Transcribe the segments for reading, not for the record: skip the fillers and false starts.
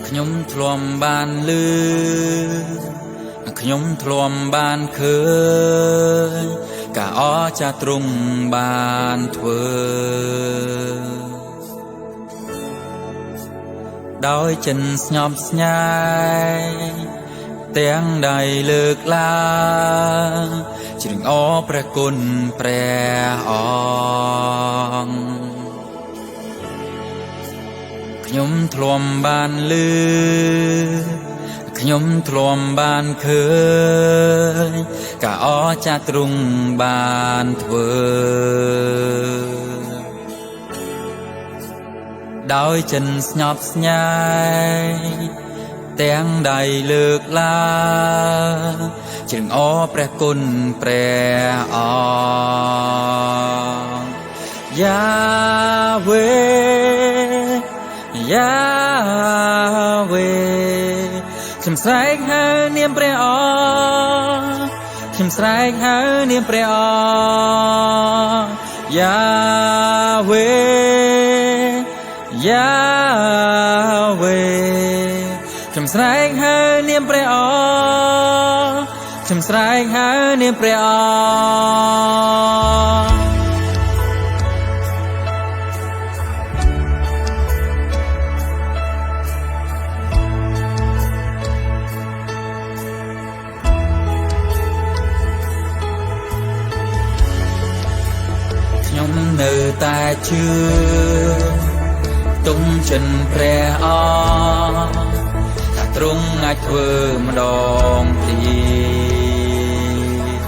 ខ្ញុំធ្លាប់បានលឺខ្ញុំធ្លាប់បានឃើញការអស្ចារ្យទ្រង់បានធ្វើដោយចិនស្ញប់ស្ញែទាំងដៃលើកឡើងជ្រឹងអរព្រះគុណព្រះអង្គខ្ញុំធ្លាប់បានលឺខ្ញុំធ្លាប់បានឃើញការអស្ចារ្យទ្រង់បានធ្វើដោយចិនស្ញប់ស្ញែទាំងដៃលើកឡើងជ្រឹងអរព្រះគុណព្រះអង្គយ៉ាវេយ៉ាវេខ្ញុំស្រែកហៅនាមព្រះអង្គខ្ញុំស្រែកហៅនាមព្រះអង្គយ៉ាវេយ៉ាវេខ្ញុំស្រែកហៅនាមព្រះអង្គខ្ញុំស្រែកហៅនាមព្រះអង្គខ្ញុំនៅតែជឿទុំចិនព្រះអង្គថាទ្រង់អាចធ្វើម្ដងទៀត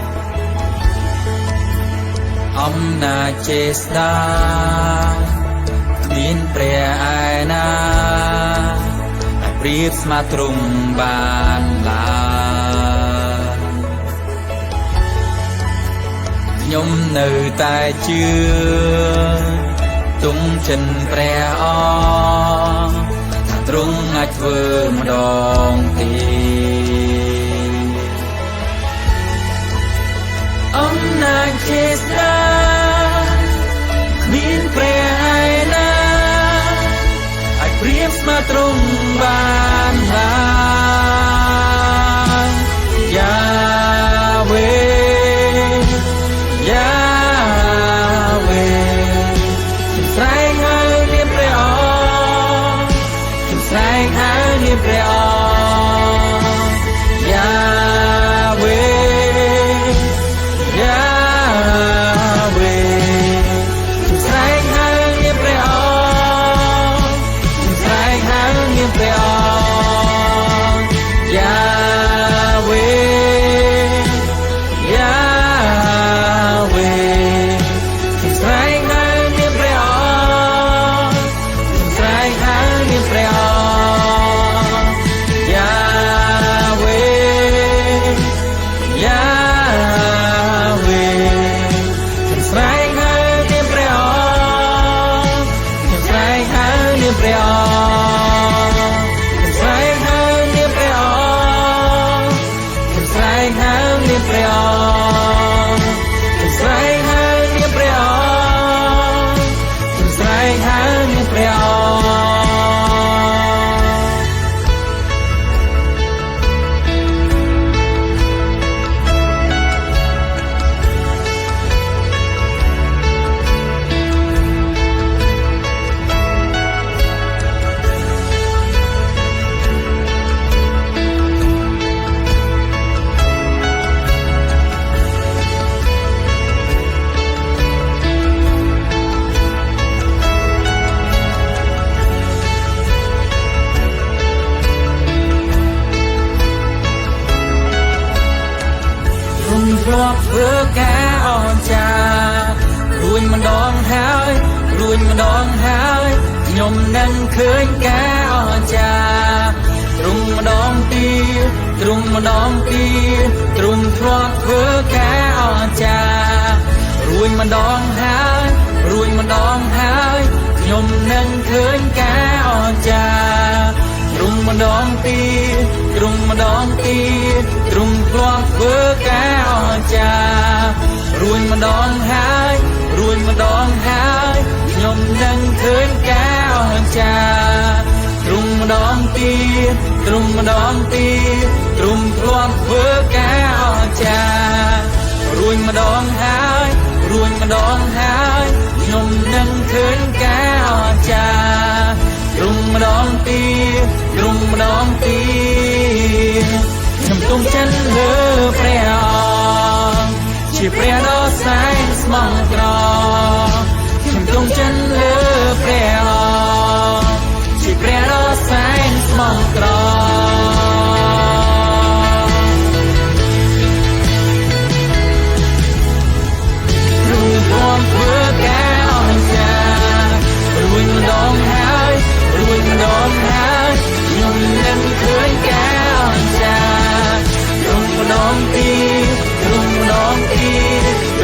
អំណាចចេស្តាគ្មានព្រះឯណាអាចប្រៀបស្មើទ្រង់បានឡើយខ្ញុំនៅតែជឿទុំចិនព្រះអង្គថាទ្រង់អាចធ្វើម្ដងទៀតអំណាចចេស្តាគ្មានព្រះឯណាអាចប្រៀបស្មើទ្រង់បានឡើយយ៉ាវេយ៉ាវេស្រែកហៅនាមព្រះអង្គខ្ញុំស្រែកហៅនាមព្រះអង្គយ៉ាវេយ៉ាវេខ្ញុំស្រែកហៅនាមព្រះអង្គខ្ញុំស្រែកហៅនាមព្រះអង្គយ៉ាវេយ៉ាវេខ្ញុំស្រែកហៅនាមព្រះអង្គស្រែកហៅនាមព្រះអង្គយ៉ាវេយ៉ាវេខ្ញុំស្រែកហៅនាមព្រះអង្គខ្ញុំស្រែកហៅនាមព្រះអង្គខ្ញុំស្រែកហៅនាមព្រះអង្គខ្ញុំស្រែកហៅនាមព្រះអង្គខ្ញុំស្រែកហៅនាមព្រះអង្គខ្ញុំស្រែកហៅនាមព្រះអង្គធ្លាប់ធ្វើការអស្ចារ្យរួញម្ដងហើយរួញម្ដងហើយខ្ញុំនឹងឃើញការអស្ចារ្យទ្រង់ម្ដងទៀតទ្រង់ម្ដងទៀតទ្រង់ធ្លាប់ធ្វើការអស្ចារ្យរួញម្ដងហើយរួញម្ដងហើយខ្ញុំនឹងឃើញការអស្ចារ្យទ្រង់ម្ដងទៀតទ្រង់ម្ដងទៀតទ្រង់ធ្លាប់ធ្វើការអស្ចារ្យរួញម្ដងហើយរួញម្ដងហើយខ្ញុំនឹងឃើញការអស្ចារ្យទ្រង់ម្ដង ตีตรุมมาดองตีตรุมพลวงเพื่อแกอจารวยมาดองหายรวยมาดองหายยมนั่งคืนแกอจาตรุมมาดองตีตรุมมาดองตีชมตุงจันเลือเปรียชีเปรียดอสายสมองตรอชมตุงจันเลือเปรียชีเปรียดอสายสมองตรอรุ่งรวมเพื่อแกอ่อนใจรวยมันดองหายรวยมันดองหายยมนั้นเคยแกอ่อนใจรุ่งมันดองตีรุ่งมันดองตี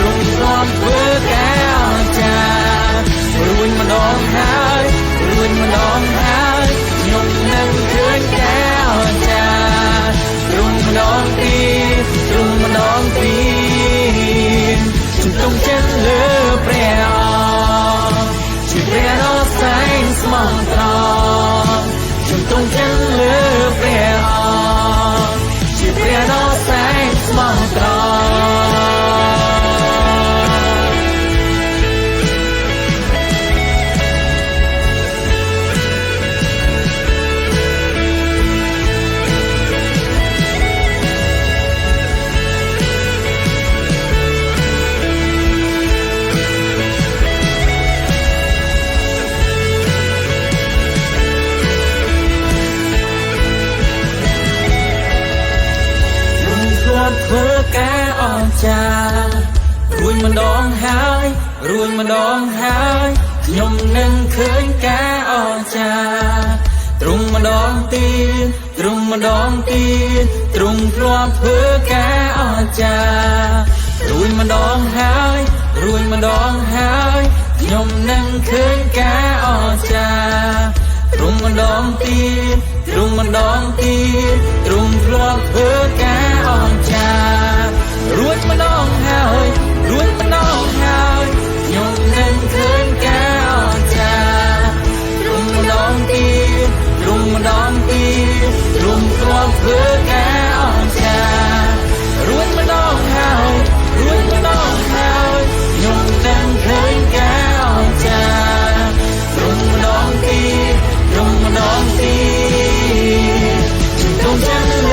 รุ่งรวมเพื่อแกอ่อนใจรวยมันดองหายรวยมันดองหายยมนั้นเคยแกอ่อนใจรุ่งมันดองตีรุ่งมันดองตีจงต้องเจ็บเลือเปรียวชีเปรียดอสายสมองตรอจงต้องเจ็บเลือเปรียวชีเปรียดอสายสมองตรอเพื่อแกอ่อนใจรวยมันดองหายรวยมันดองหายยมนั่งเคยแกอ่อนใจตรุงมันดองตีตรุงมันดองตีตรุงพลวงเพื่อแกอ่อนใจรวยมันดองหายรวยมันดองหายยมนั่งเคยแกอ่อนใจตรุงมันดองตีตรุงมันดองตีตรุงพลวงเพื่อแกอ่อนใจรวยมันดองหายรวยมันดองหายยมนั่งเคยแกอ่อนใจตรุงมันดองตีตรุงมันดองตีตรุงพลวงเพื่อแกอ่อนใจรวยมันดองหายรวยมันดองหายยมนั่งเคยแกอ่อนใจตรุงมันดองตีตรุงมันดองตีจงต้องจัน